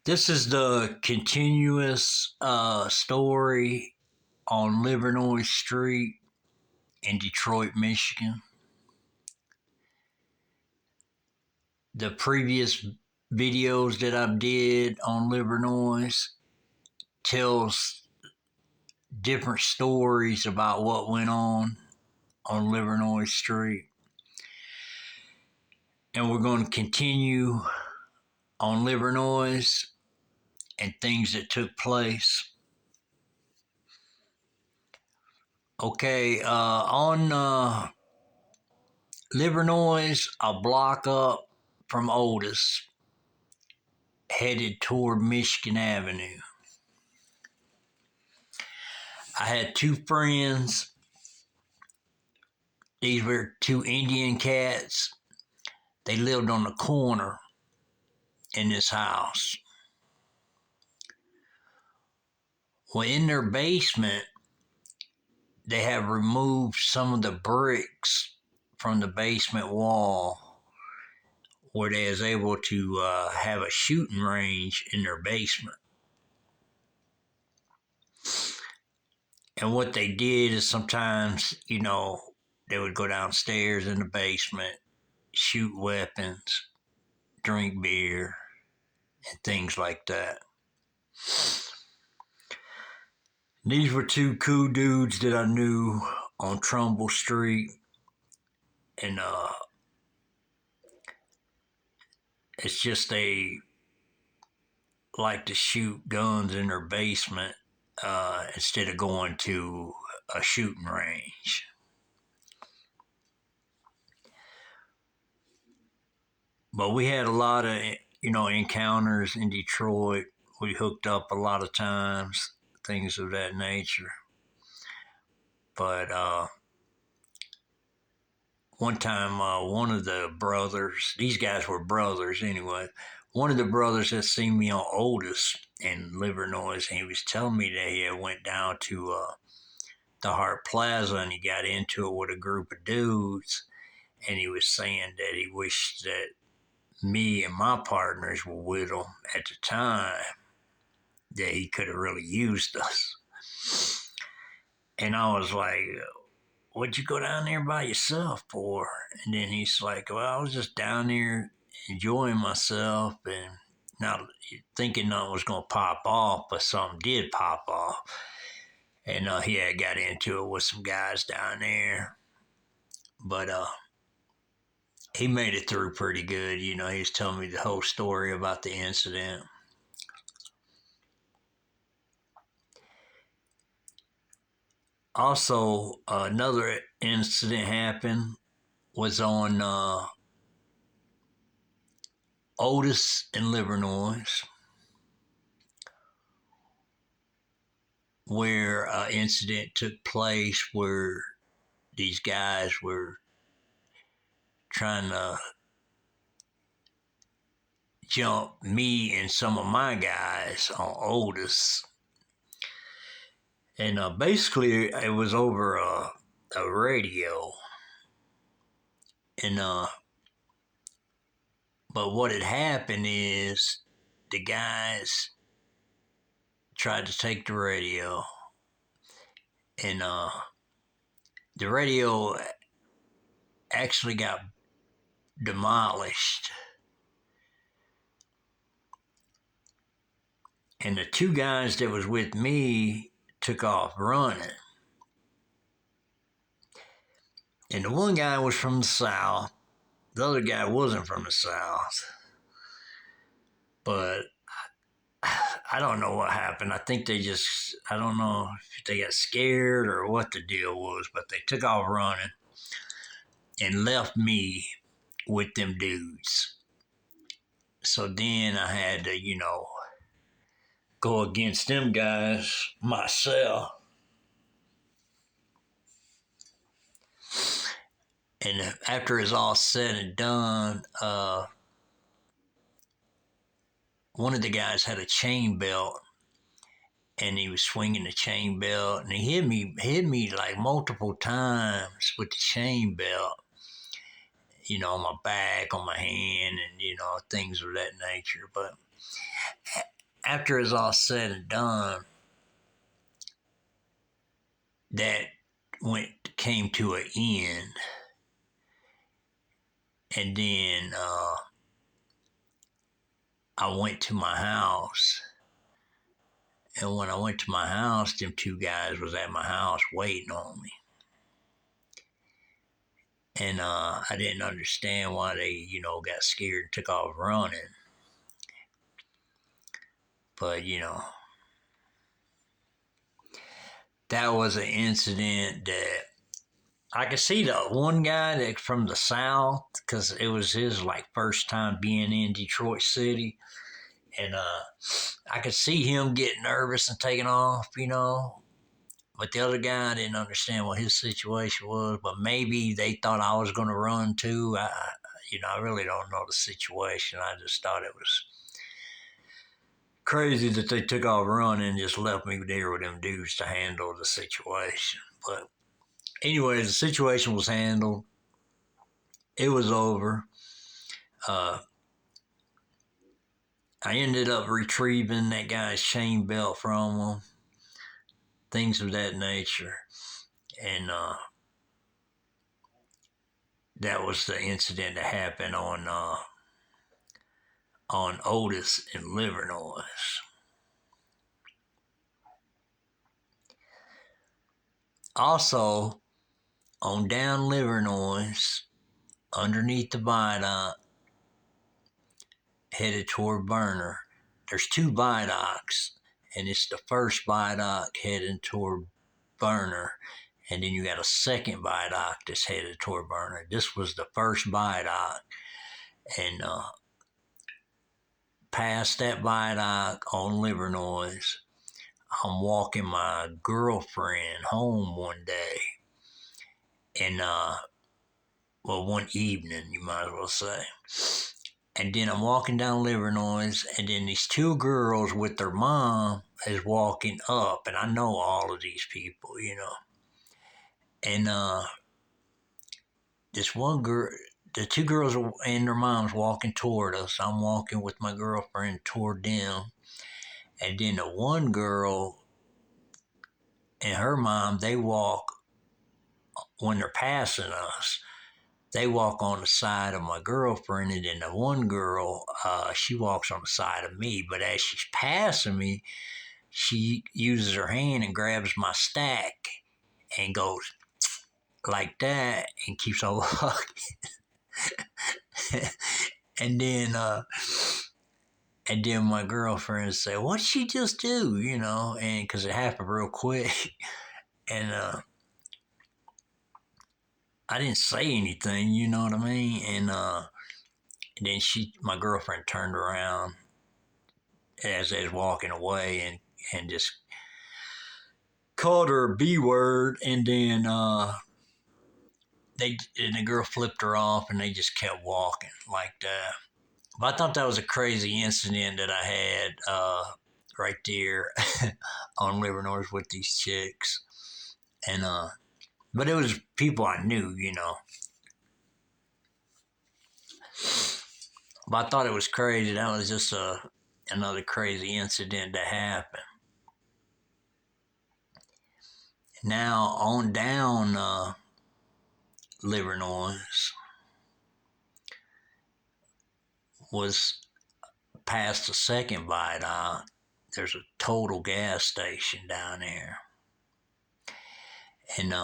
This is the continuous story on Livernois Street in Detroit, Michigan. The previous videos that I did on Livernois tells different stories about what went on Livernois Street. And we're going to continue on Livernois and things that took place. Okay, on Livernois, a block up from Otis, headed toward Michigan Avenue. I had two friends. These were two Indian cats. They lived on the corner in this house. Well, in their basement, they have removed some of the bricks from the basement wall where they was able to have a shooting range in their basement. And what they did is sometimes, they would go downstairs in the basement, shoot weapons, drink beer, and things like that. These were two cool dudes that I knew on Trumbull Street, and it's just they like to shoot guns in their basement instead of going to a shooting range. But we had a lot of encounters in Detroit. We hooked up a lot of times, things of that nature. But one time, one of the brothers, these guys were brothers anyway, one of the brothers had seen me on Otis in Livernois, and he was telling me that he had went down to the Hart Plaza and he got into it with a group of dudes, and he was saying that he wished that me and my partners were with him at the time, that he could have really used us. And I was like, what'd you go down there by yourself for? And then he's like, well, I was just down there enjoying myself and not thinking nothing was going to pop off, but something did pop off. And he had got into it with some guys down there. But he made it through pretty good. He was telling me the whole story about the incident. Also, another incident happened was on Otis and Livernois, where an incident took place where these guys were trying to jump me and some of my guys on Otis. And basically, it was over a radio. And but what had happened is the guys tried to take the radio, and the radio actually got demolished. And the two guys that was with me took off running. And the one guy was from the South. The other guy wasn't from the South. But I don't know what happened. I think I don't know if they got scared or what the deal was, but they took off running and left me with them dudes. So then I had to, go against them guys myself. And after it's all said and done, one of the guys had a chain belt, and he was swinging the chain belt, and he hit me like multiple times with the chain belt, on my back, on my hand, and things of that nature. But after it's all said and done, that came to an end, and then I went to my house. And when I went to my house, them two guys was at my house waiting on me. And I didn't understand why they, got scared and took off running. But, that was an incident that I could see the one guy that from the South, because it was his first time being in Detroit City. And I could see him getting nervous and taking off, But the other guy, I didn't understand what his situation was, but maybe they thought I was going to run too. I really don't know the situation. I just thought it was crazy that they took off running and just left me there with them dudes to handle the situation. But anyways, the situation was handled. It was over. I ended up retrieving that guy's chain belt from him, things of that nature. And that was the incident that happened on Otis in Livernois. Also, on down Livernois, underneath the viaduct, headed toward Berner, there's two viaducts, and it's the first viaduct heading toward Berner, and then you got a second viaduct that's headed toward Berner. This was the first viaduct, and past that viaduct on Livernois, I'm walking my girlfriend home one day, and one evening, you might as well say. And then I'm walking down Livernois, and then these two girls with their mom is walking up, and I know all of these people, And this one girl, the two girls and their moms walking toward us. I'm walking with my girlfriend toward them, and then the one girl and her mom, they walk when they're passing us. They walk on the side of my girlfriend, and then the one girl, she walks on the side of me. But as she's passing me, she uses her hand and grabs my stack and goes like that and keeps on walking. and then my girlfriend said, "What'd she just do?" And because it happened real quick, and I didn't say anything, you know what I mean? And then my girlfriend turned around as they was walking away and just called her a B word, and then the girl flipped her off, and they just kept walking like that. But I thought that was a crazy incident that I had right there on Livernois with these chicks, and but it was people I knew, But I thought it was crazy. That was just another crazy incident that happened. Now on down Livernois was past the second viaduct. There's a Total gas station down there, and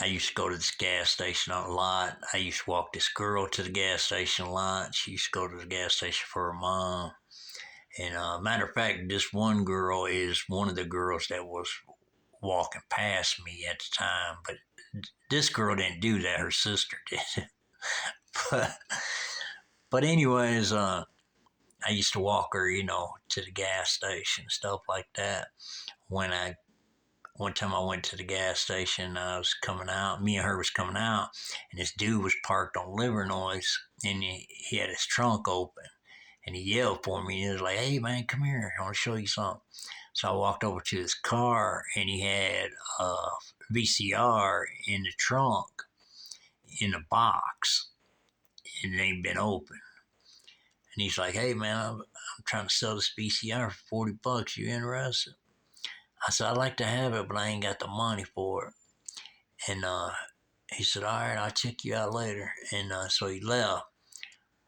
I used to go to this gas station a lot. I used to walk this girl to the gas station a lot. She used to go to the gas station for her mom. And matter of fact, this one girl is one of the girls that was walking past me at the time. But this girl didn't do that. Her sister did. but anyways, I used to walk her, to the gas station, stuff like that. One time I went to the gas station, I was coming out, me and her was coming out, and this dude was parked on Livernois, and he had his trunk open, and he yelled for me, and he was like, "Hey man, come here, I want to show you something." So I walked over to his car, and he had a VCR in the trunk, in a box, and it ain't been open. And he's like, hey, man, I'm trying to sell this VCR for 40 bucks. You interested? I said, I'd like to have it, but I ain't got the money for it. And he said, all right, I'll check you out later. And so he left.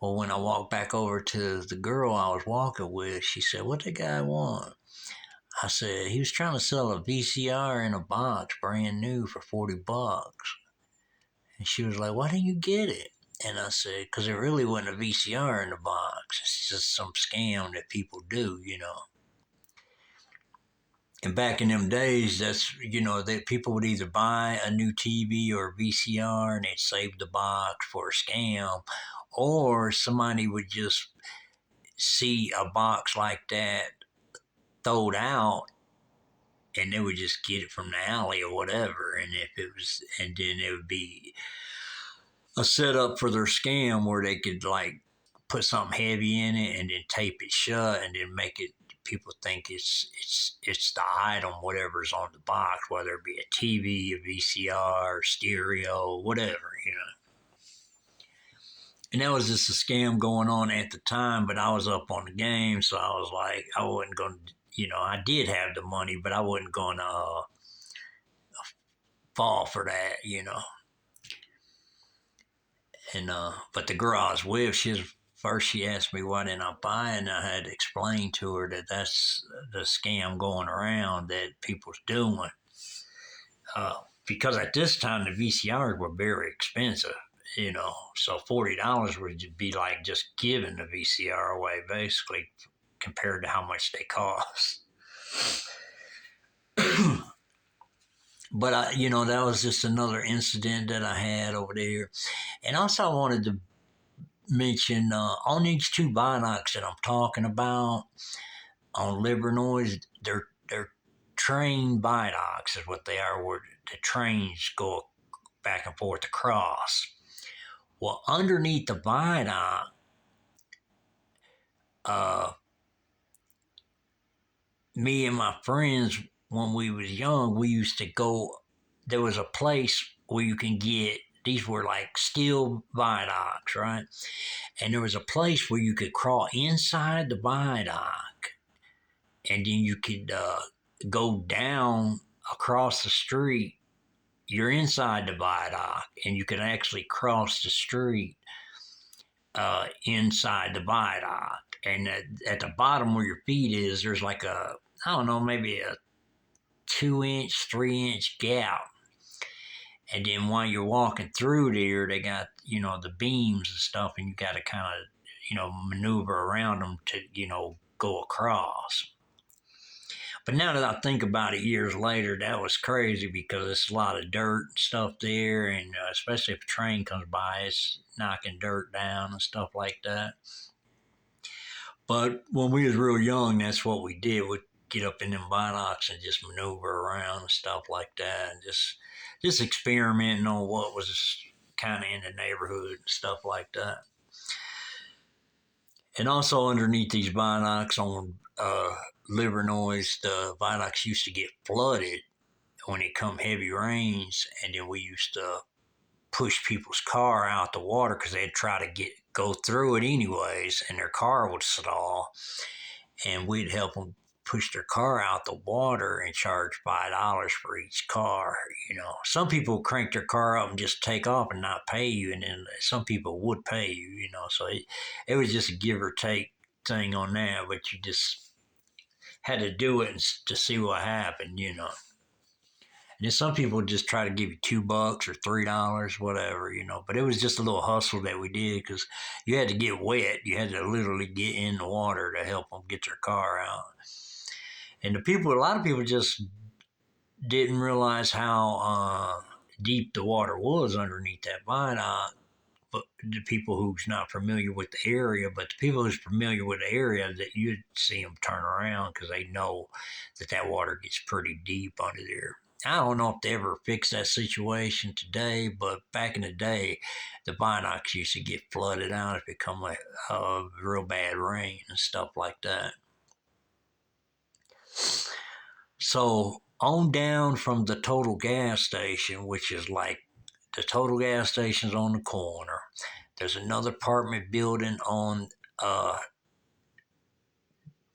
Well, when I walked back over to the girl I was walking with, she said, what the guy want? I said, he was trying to sell a VCR in a box, brand new, for 40 bucks. And she was like, why didn't you get it? And I said, because there really wasn't a VCR in the box. It's just some scam that people do, you know. And back in them days, that's, you know, that people would either buy a new TV or a VCR and they'd save the box for a scam, or somebody would just see a box like that throwed out and they would just get it from the alley or whatever. And if it was, and then it would be a setup for their scam where they could like put something heavy in it and then tape it shut and then make it people think it's the item, whatever's on the box, whether it be a TV, a VCR, stereo, whatever, you know. And that was just a scam going on at the time, but I was up on the game, so I was like, I wasn't going to, you know, I did have the money, but I wasn't going to fall for that, you know. And but the girl I was with, she asked me why didn't I buy it, and I had to explain to her that that's the scam going around that people's doing. Because at this time the VCRs were very expensive, you know, so $40 would be like just giving the VCR away, basically, compared to how much they cost. But you know, that was just another incident that I had over there. And also, I wanted to mention on these two binocs that I'm talking about on Livernois, they're train binocs is what they are, where the trains go back and forth across. Well, underneath the binoc, me and my friends, when we was young, we used to go. There was a place where you can get. These were like steel viaducts, right? And there was a place where you could crawl inside the viaduct, and then you could go down across the street. You're inside the viaduct, and you can actually cross the street inside the viaduct. And at the bottom where your feet is, there's like a, I don't know, maybe a 2-inch, 3-inch gap. And then while you're walking through there, they got, you know, the beams and stuff, and you got to kind of, you know, maneuver around them to, you know, go across. But now that I think about it years later, that was crazy because there's a lot of dirt and stuff there, and especially if a train comes by, it's knocking dirt down and stuff like that. But when we was real young, that's what we did. We'd get up in them binocs and just maneuver around and stuff like that, and just experimenting on what was kind of in the neighborhood and stuff like that. And also underneath these binocs on Livernois, the binocs used to get flooded when it come heavy rains, and then we used to push people's car out the water because they'd try to go through it anyways, and their car would stall, and we'd help them push their car out the water and charge $5 for each car. You know, some people crank their car up and just take off and not pay you, and then some people would pay you. You know, so it was just a give or take thing on that, but you just had to do it to see what happened. You know. And then some people just try to give you $2 or $3, whatever, you know. But it was just a little hustle that we did because you had to get wet. You had to literally get in the water to help them get their car out. And a lot of people just didn't realize how deep the water was underneath that viaduct. But the people who's not familiar with the area, but the people who's familiar with the area, that you'd see them turn around because they know that water gets pretty deep under there. I don't know if they ever fixed that situation today, but back in the day, the binocs used to get flooded out. It become a real bad rain and stuff like that. So on down from the Total gas station, which is like the Total gas station's on the corner. There's another apartment building on uh,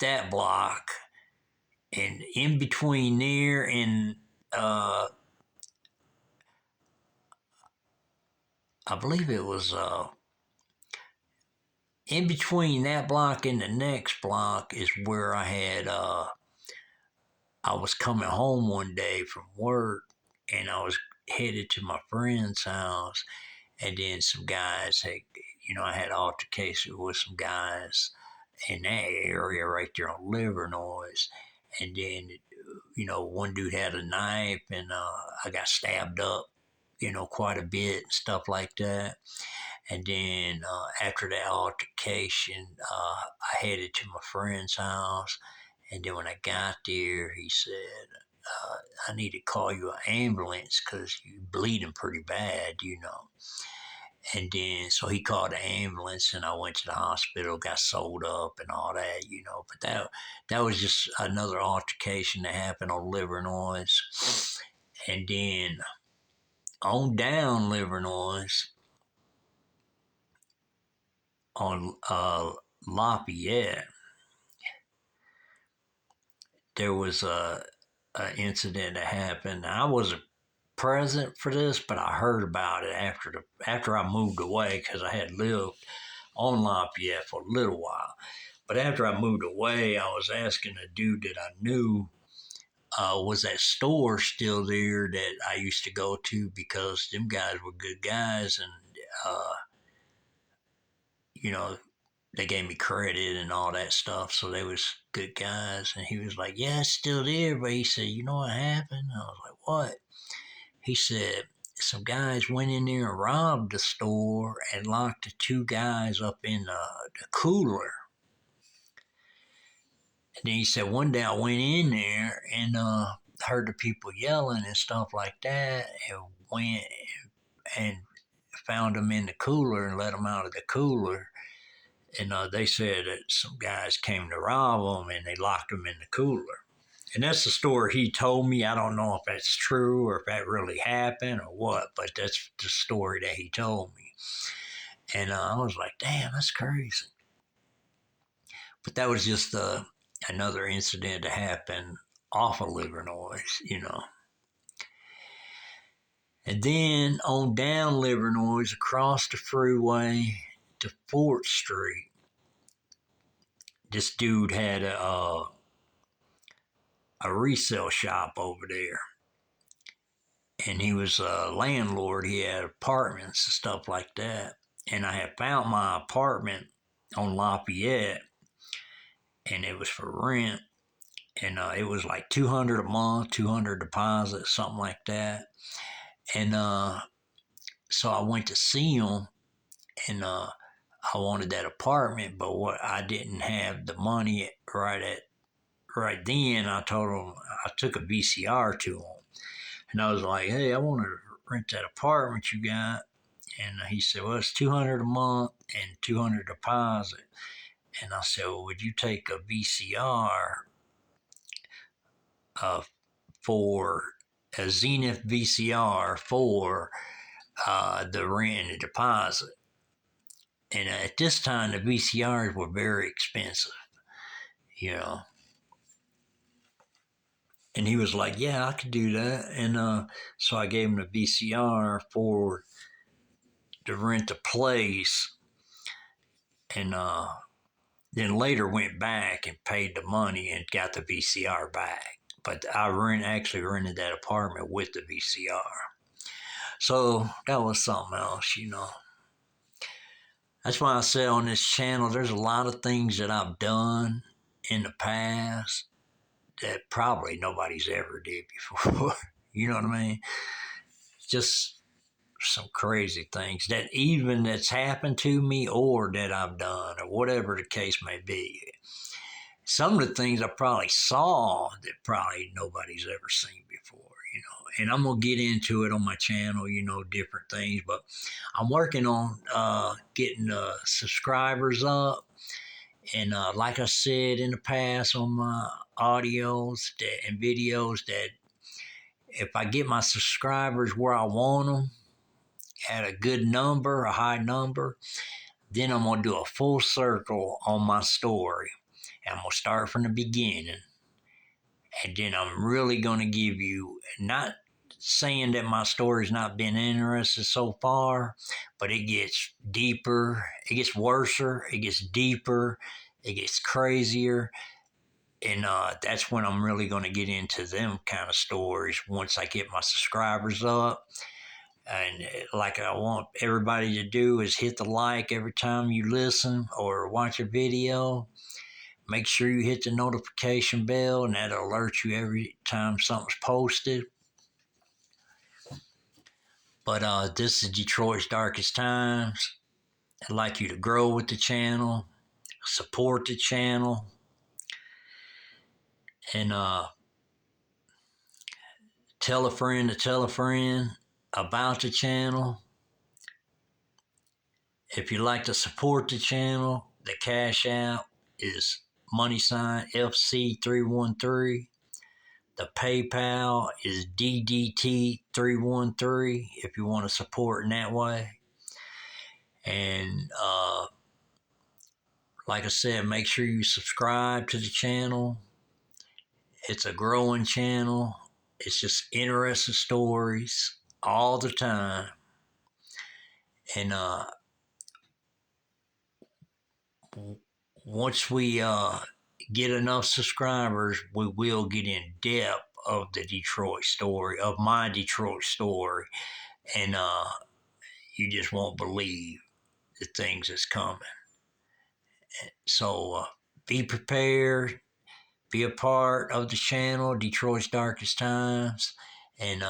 that block, and in between there and I believe it was in between that block and the next block is where I was coming home one day from work, and I was headed to my friend's house, and then some guys had, I had altercation with some guys in that area right there on Livernois, and then one dude had a knife, and I got stabbed up, quite a bit and stuff like that. And then after that altercation, I headed to my friend's house. And then when I got there, he said, I need to call you an ambulance because you're bleeding pretty bad. And then, so he called the ambulance, and I went to the hospital, got sewed up and all that. But that was just another altercation that happened on Livernois. And then on down Livernois, on Lafayette, there was a incident that happened. I wasn't present for this, but I heard about it after I moved away because I had lived on Lafayette for a little while. But after I moved away, I was asking a dude that I knew, was that store still there that I used to go to, because them guys were good guys, and you know they gave me credit and all that stuff, so they was good guys. And he was like, "Yeah, it's still there," but he said, "You know what happened?" I was like, "What?" He said, "Some guys went in there and robbed the store and locked the two guys up in the cooler." And then he said, "One day I went in there and heard the people yelling and stuff like that, and went and found them in the cooler and let them out of the cooler. And they said that some guys came to rob them and they locked them in the cooler." And that's the story he told me. I don't know if that's true or if that really happened or what, but that's the story that he told me. And I was like, damn, that's crazy. But that was just another incident that happened off of Livernois. And then on down Livernois, across the freeway to 4th Street, this dude had a resale shop over there. And he was a landlord. He had apartments and stuff like that. And I had found my apartment on Lafayette, and it was for rent. And it was like $200 a month, 200 deposit, something like that. And so I went to see him, and I wanted that apartment, but what I didn't have the money right then. I told him, I took a VCR to him, and I was like, "Hey, I want to rent that apartment you got." And he said, "Well, it's 200 a month and 200 deposit." And I said, "Well, would you take a VCR uh, for a Zenith VCR for the rent and the deposit?" And at this time, the VCRs were very expensive, you know. And he was like, "Yeah, I could do that." And so I gave him the VCR for to rent the place, and then later went back and paid the money and got the VCR back. But I actually rented that apartment with the VCR. So that was something else. That's why I say on this channel, there's a lot of things that I've done in the past that probably nobody's ever did before. You know what I mean? Just some crazy things that's happened to me or that I've done or whatever the case may be. Some of the things I probably saw that probably nobody's ever seen before. And I'm going to get into it on my channel, different things, but I'm working on getting subscribers up. And like I said in the past on my audios and videos, that if I get my subscribers where I want them, at a good number, a high number, Then I'm going to do a full circle on my story. And I'm going to start from the beginning. And then I'm really going to give you, not saying that my story's not been interesting so far, but it gets deeper, it gets worser, it gets deeper, it gets crazier. And that's when I'm really going to get into them kind of stories once I get my subscribers up. And like I want everybody to do is hit the like every time you listen or watch a video. Make sure you hit the notification bell, and that'll alert you every time something's posted. But this is Detroit's Darkest Times. I'd like you to grow with the channel, support the channel, and tell a friend to tell a friend about the channel. If you'd like to support the channel, the Cash App is $FC313. The PayPal is DDT313 if you want to support in that way. And like I said, make sure you subscribe to the channel. It's a growing channel. It's just interesting stories all the time. And once we get enough subscribers, we will get in depth of the Detroit story, of my Detroit story. And you just won't believe the things that's coming. So be prepared. Be a part of the channel, Detroit's Darkest Times. And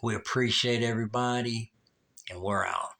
we appreciate everybody. And we're out.